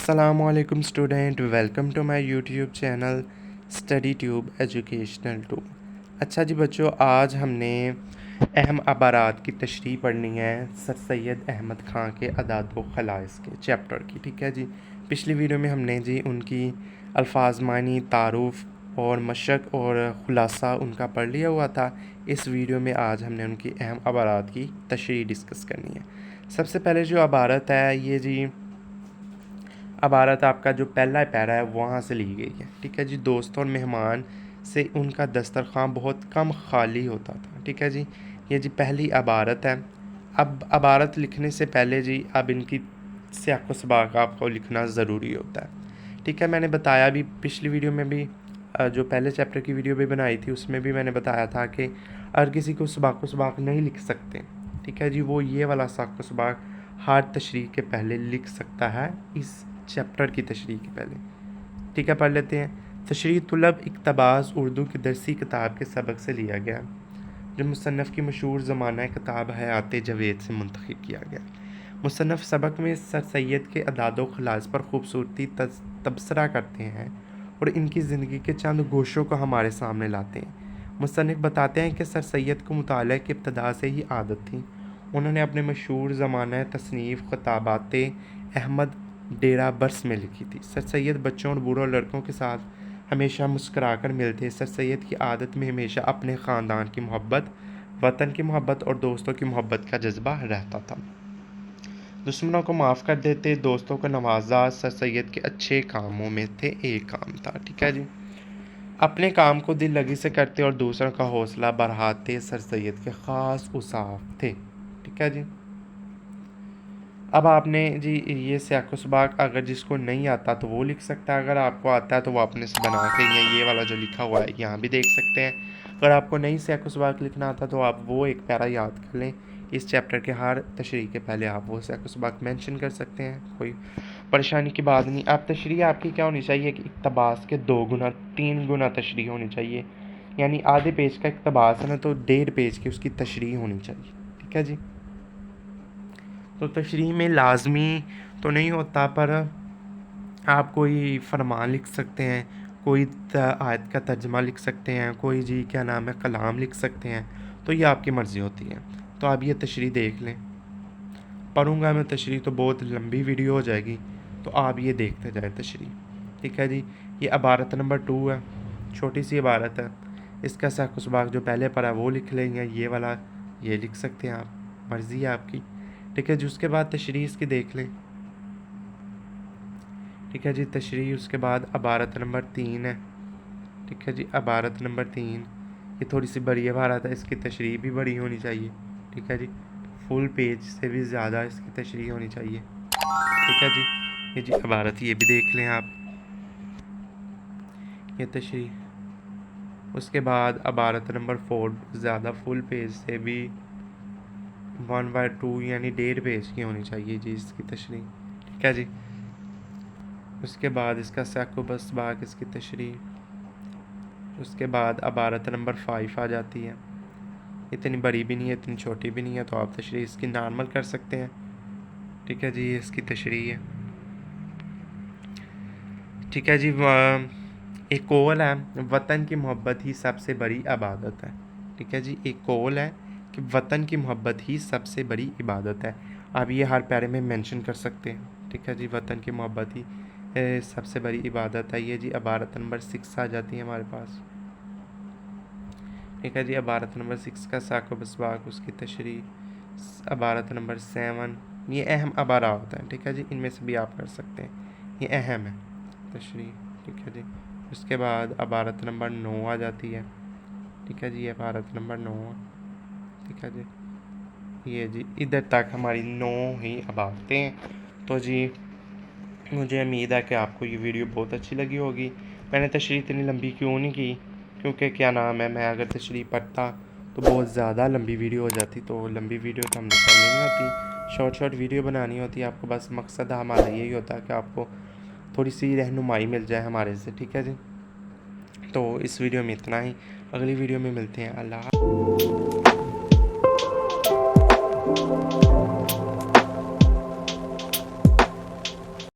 अस्सलाम वालेकुम student, welcome to my YouTube channel Study Tube Educational two. अच्छा जी बच्चों, आज हमने अहम अबारात की तशरीह पढ़नी है सर सैयद अहमद ख़ान के अदाद व खलाइस के चैप्टर की। ठीक है जी। पिछली वीडियो में हमने जी उनकी अल्फाज मानी, तारुफ़ और मशक और ख़ुलासा उनका पढ़ लिया हुआ था। इस वीडियो में आज हमने उनकी अहम अबारात की तशरीह डिस्कस करनी है। सबसे पहले जो अबारत है ये जी अबारत आपका जो पहला पैरा है वहाँ से ली गई है। ठीक है जी। दोस्तों और मेहमान से उनका दस्तरखान बहुत कम खाली होता था। ठीक है जी। ये जी पहली अबारत है। अब अबारत लिखने से पहले जी अब इनकी सियाक़ व सबाक़ आपको लिखना ज़रूरी होता है। ठीक है। मैंने बताया भी पिछली वीडियो में भी, जो पहले चैप्टर की वीडियो भी बनाई थी उसमें भी मैंने बताया था कि अगर किसी को सबाक़ व सबाक़ नहीं लिख सकते, ठीक है जी, वो ये वाला साक़ व सबाक़ हर तशरीह के पहले लिख सकता है, इस चैप्टर की तशरीह के पहले। ठीक है, पढ़ लेते हैं। तशरीह तुलब इक़्तबास उर्दू की दरसी किताब के सबक से लिया गया, जो मुसन्नफ़ की मशहूर ज़माना किताब हयात जवेद से मुंतखब किया गया। मुसन्नफ़ सबक में सर सैयद के अदाद व खलास पर खूबसूरती तबसरा करते हैं और इनकी ज़िंदगी के चंद गोशों को हमारे सामने लाते हैं। मुसन्निफ़ बताते हैं कि सर सैयद को मुताला की इब्तदा से ही आदत थी। उन्होंने अपने मशहूर ज़माना तसनीफ़ ख़ताबात अहमद डेरा बर्स में लिखी थी। सर सैयद बच्चों और बूढ़ों लड़कों के साथ हमेशा मुस्करा कर मिलते। सर सैयद की आदत में हमेशा अपने ख़ानदान की मोहब्बत, वतन की मोहब्बत और दोस्तों की मोहब्बत का जज्बा रहता था। दुश्मनों को माफ़ कर देते, दोस्तों को नवाजा सर सैयद के अच्छे कामों में थे एक काम था। ठीक है जी। अपने काम को दिल लगी से करते और दूसरों का हौसला बढ़ाते सर सैयद के ख़ास उसाफ थे। ठीक है जी। अब आपने जी ये सियाक़ व सबाक़ अगर जिसको नहीं आता तो वो लिख सकता है, अगर आपको आता है तो वो अपने से बना के ये वाला जो लिखा हुआ है यहाँ भी देख सकते हैं। अगर आपको नहीं सियाक़ व सबाक़ लिखना आता तो आप वो एक पैरा याद कर लें, इस चैप्टर के हर तशरीह के पहले आप वो सियाक़ व सबाक़ मेंशन कर सकते हैं, कोई परेशानी की बात नहीं। आप तशरीह आपकी क्या होनी चाहिए कि इक़्तबास के 2 गुना 3 गुना तशरीह होनी चाहिए, यानी आधे पेज का इक़्तबास है ना तो 1.5 पेज की उसकी तशरीह होनी चाहिए। ठीक है जी। तो तशरीह में लाजमी तो नहीं होता, पर आप कोई फरमान लिख सकते हैं, कोई आयत का तर्जमा लिख सकते हैं, कोई जी क्या नाम है कलाम लिख सकते हैं, तो ये आपकी मर्ज़ी होती है। तो आप ये तशरीह देख लें। पढ़ूँगा मैं तशरीह तो बहुत लंबी वीडियो हो जाएगी, तो आप ये देखते जाएँ तशरीह। ठीक है जी। ये अबारत नंबर 2 है, छोटी सी इबारत है। इसका सियाक़ व सबाक़ जो पहले पढ़ा वो लिख लें या ये वाला ये लिख सकते हैं, आप मर्ज़ी है आपकी। ठीक है जी। उसके बाद तशरीह इसकी देख लें। ठीक है जी। तशरीह उसके बाद अबारत नंबर 3 है। ठीक है जी। अबारत नंबर 3 ये थोड़ी सी बड़ी इबारत है, इसकी तशरीह भी बड़ी होनी चाहिए। ठीक है जी। फुल पेज से भी ज़्यादा इसकी तशरीह होनी चाहिए। ठीक है जी। ये जी इबारत ये भी देख लें आप, ये तशरीह। उसके बाद अबारत नंबर 4 ज़्यादा फुल पेज से भी 1/2 यानी 1.5 पेज की होनी चाहिए जी इसकी तशरीह। ठीक है जी। उसके बाद इसका सियाक़ व सबाक़ इसकी तशरीह। उसके बाद अबारत नंबर 5 आ जाती है। इतनी बड़ी भी नहीं है, इतनी छोटी भी नहीं है, तो आप तशरीह इसकी नॉर्मल कर सकते हैं। ठीक है जी। ये इसकी तशरीह है। ठीक है जी। एक कौल है, वतन की मोहब्बत ही सबसे बड़ी इबादत है। ठीक है जी। एक कौल है कि वतन की मोहब्बत ही सबसे बड़ी इबादत है। आप ये हर पैरे में मेंशन कर सकते हैं। ठीक है जी। वतन की मोहब्बत ही सबसे बड़ी इबादत है। ये जी इबारत नंबर 6 आ जाती है हमारे पास। ठीक है जी। इबारत नंबर 6 का सियाक़ व सबाक़ उसकी तशरीह। इबारत नंबर 7 ये अहम इबारात हैं। ठीक है जी। इनमें से भी आप कर सकते हैं, ये अहम है तशरीह। ठीक है जी। उसके बाद इबारत नंबर 9 आ जाती है। ठीक है जी। इबारत नंबर 9। ठीक है जी। ये जी इधर तक हमारी 9 ही इबारतें। तो जी मुझे उम्मीद है कि आपको ये वीडियो बहुत अच्छी लगी होगी। मैंने तशरीह इतनी लंबी क्यों नहीं की, क्योंकि क्या नाम है, मैं अगर तशरीह पढ़ता तो बहुत ज़्यादा लंबी वीडियो हो जाती, तो लंबी वीडियो तो हमने करनी नहीं होती, शॉर्ट वीडियो बनानी होती है। आपको बस मकसद हमारा यही होता है कि आपको थोड़ी सी रहनुमाई मिल जाए हमारे से। ठीक है जी। तो इस वीडियो में इतना ही, अगली वीडियो में मिलते हैं। अल्लाह।